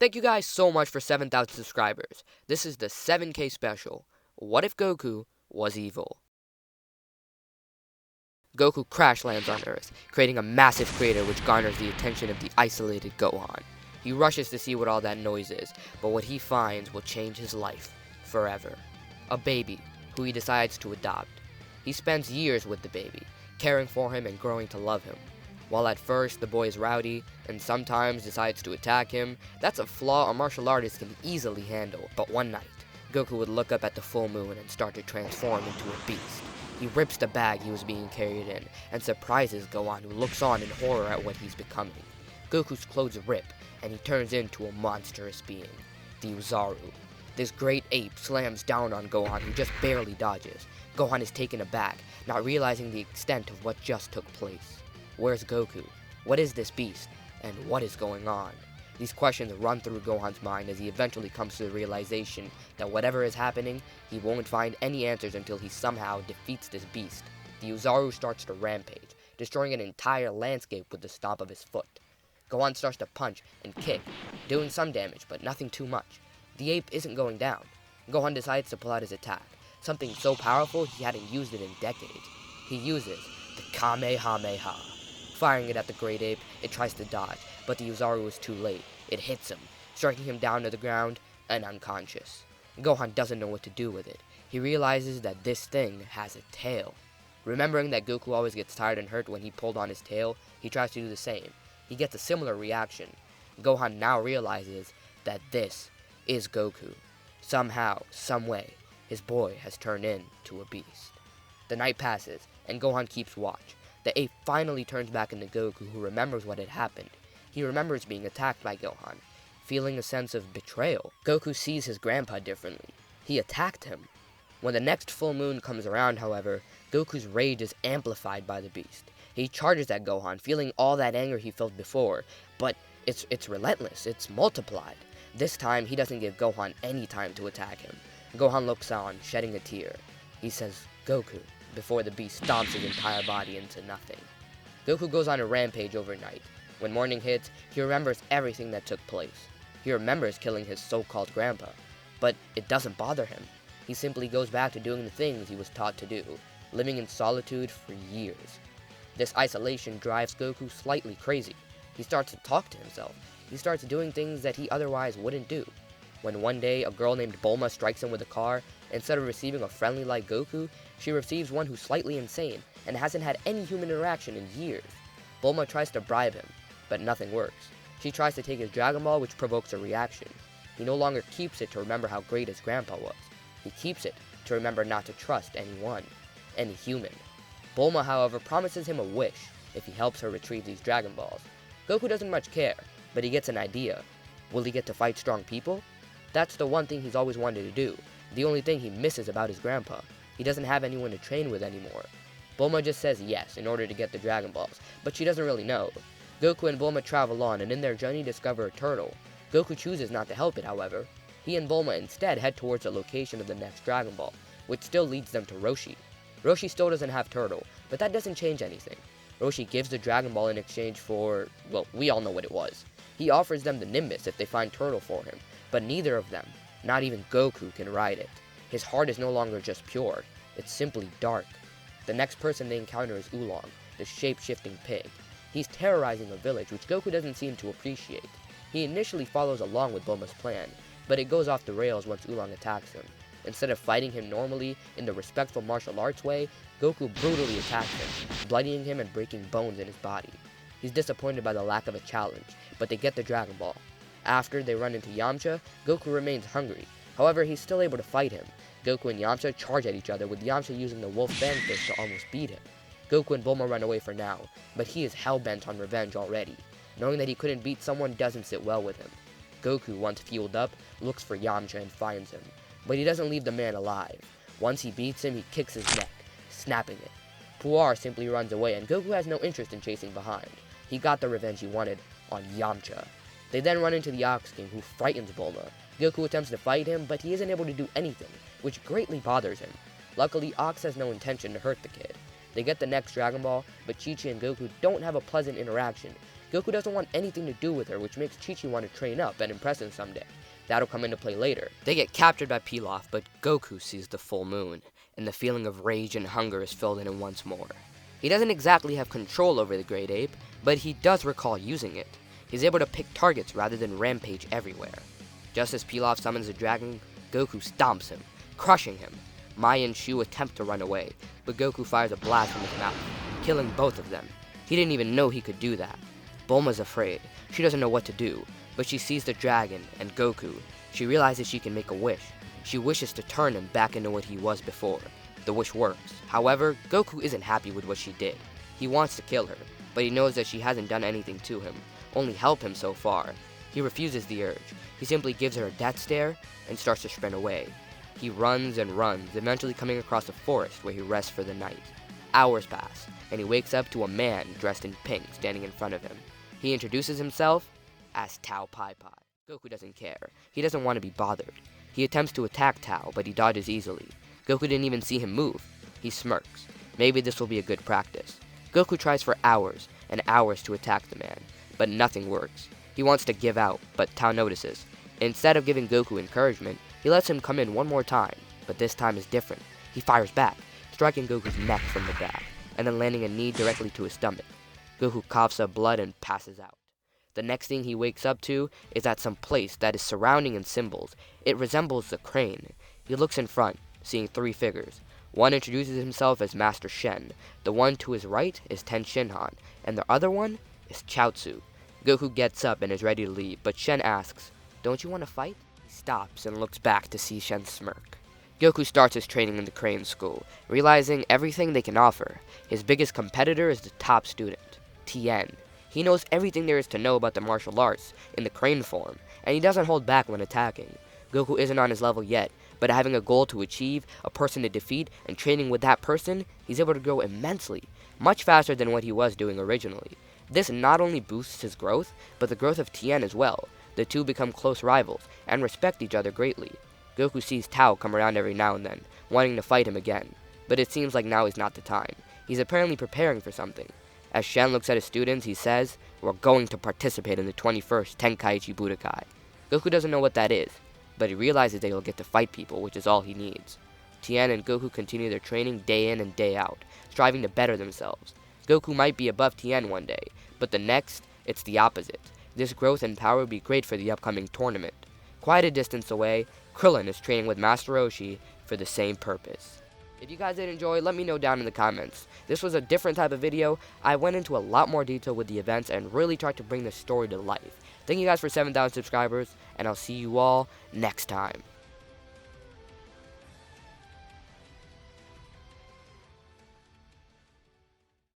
Thank you guys so much for 7,000 subscribers. This is the 7K special. What if Goku was evil? Goku crash lands on Earth, creating a massive crater which garners the attention of the isolated Gohan. He rushes to see what all that noise is, but what he finds will change his life forever. A baby, who he decides to adopt. He spends years with the baby, caring for him and growing to love him. While at first the boy is rowdy, and sometimes decides to attack him, that's a flaw a martial artist can easily handle. But one night, Goku would look up at the full moon and start to transform into a beast. He rips the bag he was being carried in, and surprises Gohan, who looks on in horror at what he's becoming. Goku's clothes rip, and he turns into a monstrous being, the Uzaru. This great ape slams down on Gohan, who just barely dodges. Gohan is taken aback, not realizing the extent of what just took place. Where's Goku? What is this beast? And what is going on? These questions run through Gohan's mind as he eventually comes to the realization that whatever is happening, he won't find any answers until he somehow defeats this beast. The Uzaru starts to rampage, destroying an entire landscape with the stomp of his foot. Gohan starts to punch and kick, doing some damage, but nothing too much. The ape isn't going down. Gohan decides to pull out his attack, something so powerful he hadn't used it in decades. He uses the Kamehameha. Firing it at the great ape, it tries to dodge, but the Uzaru is too late. It hits him, striking him down to the ground and unconscious. Gohan doesn't know what to do with it. He realizes that this thing has a tail. Remembering that Goku always gets tired and hurt when he pulled on his tail, he tries to do the same. He gets a similar reaction. Gohan now realizes that this is Goku. Somehow, someway, his boy has turned into a beast. The night passes, and Gohan keeps watch. The ape finally turns back into Goku, who remembers what had happened. He remembers being attacked by Gohan, feeling a sense of betrayal. Goku sees his grandpa differently. He attacked him. When the next full moon comes around, however, Goku's rage is amplified by the beast. He charges at Gohan, feeling all that anger he felt before, but it's relentless, it's multiplied. This time, he doesn't give Gohan any time to attack him. Gohan looks on, shedding a tear. He says, "Goku," before the beast stomps his entire body into nothing. Goku goes on a rampage overnight. When morning hits, he remembers everything that took place. He remembers killing his so-called grandpa, but it doesn't bother him. He simply goes back to doing the things he was taught to do, living in solitude for years. This isolation drives Goku slightly crazy. He starts to talk to himself. He starts doing things that he otherwise wouldn't do. When one day a girl named Bulma strikes him with a car, instead of receiving a friendly like Goku, she receives one who's slightly insane and hasn't had any human interaction in years. Bulma tries to bribe him, but nothing works. She tries to take his Dragon Ball, which provokes a reaction. He no longer keeps it to remember how great his grandpa was. He keeps it to remember not to trust anyone, any human. Bulma, however, promises him a wish if he helps her retrieve these Dragon Balls. Goku doesn't much care, but he gets an idea. Will he get to fight strong people? That's the one thing he's always wanted to do. The only thing he misses about his grandpa. He doesn't have anyone to train with anymore. Bulma just says yes in order to get the Dragon Balls, but she doesn't really know. Goku and Bulma travel on, and in their journey discover a turtle. Goku chooses not to help it, however. He and Bulma instead head towards the location of the next Dragon Ball, which still leads them to Roshi. Roshi still doesn't have Turtle, but that doesn't change anything. Roshi gives the Dragon Ball in exchange for, well, we all know what it was. He offers them the Nimbus if they find Turtle for him, but neither of them, not even Goku, can ride it. His heart is no longer just pure, it's simply dark. The next person they encounter is Oolong, the shape-shifting pig. He's terrorizing a village, which Goku doesn't seem to appreciate. He initially follows along with Bulma's plan, but it goes off the rails once Oolong attacks him. Instead of fighting him normally, in the respectful martial arts way, Goku brutally attacks him, bloodying him and breaking bones in his body. He's disappointed by the lack of a challenge, but they get the Dragon Ball. After they run into Yamcha, Goku remains hungry. However, he's still able to fight him. Goku and Yamcha charge at each other, with Yamcha using the Wolf Fang Fist to almost beat him. Goku and Bulma run away for now, but he is hell-bent on revenge already. Knowing that he couldn't beat someone doesn't sit well with him. Goku, once fueled up, looks for Yamcha and finds him. But he doesn't leave the man alive. Once he beats him, he kicks his neck, snapping it. Puar simply runs away, and Goku has no interest in chasing behind. He got the revenge he wanted on Yamcha. They then run into the Ox King, who frightens Bulma. Goku attempts to fight him, but he isn't able to do anything, which greatly bothers him. Luckily, Ox has no intention to hurt the kid. They get the next Dragon Ball, but Chi-Chi and Goku don't have a pleasant interaction. Goku doesn't want anything to do with her, which makes Chi-Chi want to train up and impress him someday. That'll come into play later. They get captured by Pilaf, but Goku sees the full moon, and the feeling of rage and hunger is filled in him once more. He doesn't exactly have control over the Great Ape, but he does recall using it. He's able to pick targets rather than rampage everywhere. Just as Pilaf summons the dragon, Goku stomps him, crushing him. Mai and Shu attempt to run away, but Goku fires a blast from his mouth, killing both of them. He didn't even know he could do that. Bulma's afraid. She doesn't know what to do, but she sees the dragon and Goku. She realizes she can make a wish. She wishes to turn him back into what he was before. The wish works. However, Goku isn't happy with what she did. He wants to kill her, but he knows that she hasn't done anything to him, only helped him so far. He refuses the urge. He simply gives her a death stare and starts to sprint away. He runs and runs, eventually coming across a forest where he rests for the night. Hours pass, and he wakes up to a man dressed in pink standing in front of him. He introduces himself as Tao Pai Pai. Goku doesn't care. He doesn't want to be bothered. He attempts to attack Tao, but he dodges easily. Goku didn't even see him move. He smirks. Maybe this will be a good practice. Goku tries for hours and hours to attack the man, but nothing works. He wants to give out, but Tao notices. Instead of giving Goku encouragement, he lets him come in one more time, but this time is different. He fires back, striking Goku's neck from the back, and then landing a knee directly to his stomach. Goku coughs up blood and passes out. The next thing he wakes up to is at some place that is surrounding in symbols. It resembles a crane. He looks in front, seeing three figures. One introduces himself as Master Shen. The one to his right is Ten Shinhan, and the other one is Chaozu. Goku gets up and is ready to leave, but Shen asks, "Don't you want to fight?" He stops and looks back to see Shen smirk. Goku starts his training in the Crane School, realizing everything they can offer. His biggest competitor is the top student, Tien. He knows everything there is to know about the martial arts in the crane form, and he doesn't hold back when attacking. Goku isn't on his level yet, but having a goal to achieve, a person to defeat, and training with that person, he's able to grow immensely, much faster than what he was doing originally. This not only boosts his growth, but the growth of Tien as well. The two become close rivals, and respect each other greatly. Goku sees Tao come around every now and then, wanting to fight him again, but it seems like now is not the time. He's apparently preparing for something. As Shen looks at his students, he says, "We're going to participate in the 21st Tenkaichi Budokai." Goku doesn't know what that is, but he realizes that he'll get to fight people, which is all he needs. Tien and Goku continue their training day in and day out, striving to better themselves. Goku might be above Tien one day, but the next, it's the opposite. This growth and power would be great for the upcoming tournament. Quite a distance away, Krillin is training with Master Roshi for the same purpose. If you guys did enjoy, let me know down in the comments. This was a different type of video. I went into a lot more detail with the events and really tried to bring the story to life. Thank you guys for 7,000 subscribers, and I'll see you all next time.